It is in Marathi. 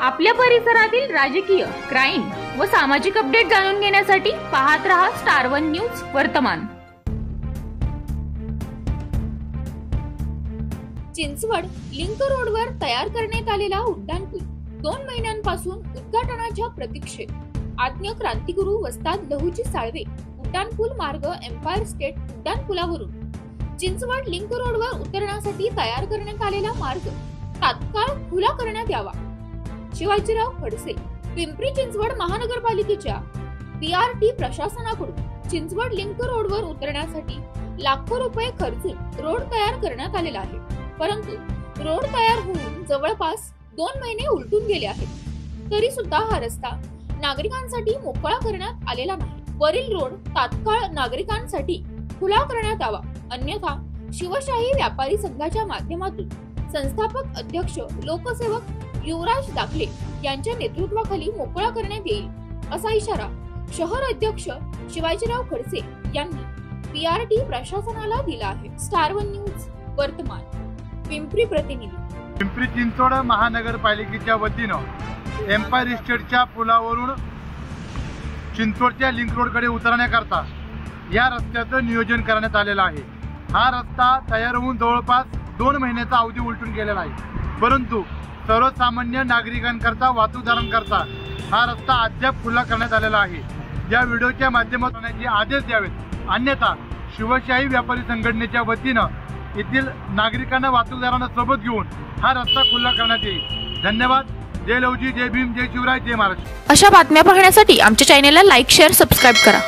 आपल्या परिसरातील राजकीय, क्राईम व सामाजिक अपडेट जाणून घेण्यासाठी पाहत रहा स्टार वन न्यूज वर्तमान। चिंचवड लिंक रोडवर तयार करण्यात आलेला उड्डाणपूल 2 महिन्यांपासून उद्घाटनाच्या प्रतीक्षेत। आज्ञ क्रांतिगुरु वस्ताद लहुजी साळवे उड्डाणपूल मार्ग एम्पायर स्टेट उड्डाणपुलावरून चिंचवड लिंक रोडवर उतरण्यासाठी तयार करण्यात आलेला मार्ग तात्काळ खुला करण्यात यावा। शिवाजीराव खडसे पिंपरी चिंचवड महानगरपालिकेच्या PRT प्रशासनाकडून चिंचवड लिंक रोडवर उतरण्यासाठी लाखो रुपये खर्चून रोड तयार करण्यात आलेला आहे, परंतु रोड तयार होऊन जवळपास 2 महिने उलटून गेले आहेत, तरी सुद्धा हा रस्ता नागरिकांसाठी मोकळा करण्यात आलेला नाही। वरील रोड तात्काळ नागरिकांसाठी खुला करण्यात यावा, अन्यथा शिवशाही व्यापारी संघाच्या माध्यमातून संस्थापक अध्यक्ष लोकसेवक युवराज दाखले यांच्या नेतृत्वाखाली मोकळा करण्यात येईल, असा इशारा शहर अध्यक्ष शिवाजीराव खडसे यांनी PRT प्रशासनाला दिला आहे। स्टार वन न्यूज वर्तमान पिंपरी प्रतिनिधी। पिंपरी चिंचवड महानगरपालिकेच्या वतीनं एम्पायर इस्टेटच्या पुलावरून चिंचवडच्या लिंक रोडकडे उतरण्याकरता या रस्त्याचं नियोजन करण्यात आलेलं आहे। हा रस्ता तयार होऊन जवळपास 2 महिन्याचा अवधी उलटून गेलेला आहे, परंतु सर्वसामान्य नागरिकांकरता वाहतूकदारांकरता हा रस्ता अद्याप खुला करण्यात आलेला आहे। या व्हिडिओच्या माध्यमातून आदेश द्यावेत, अन्यथा शिवशाही व्यापारी संघटनेच्या वतीनं येथील नागरिकांना वाहतूकदारांना सोबत घेऊन हा रस्ता खुला करण्यात येईल। धन्यवाद। जय लहुजी, जय भीम, जय शिवराय, जय महाराष्ट्र। अशा बातम्या पाहण्यासाठी आमच्या चॅनेलला लाईक, शेअर, सबस्क्राईब करा।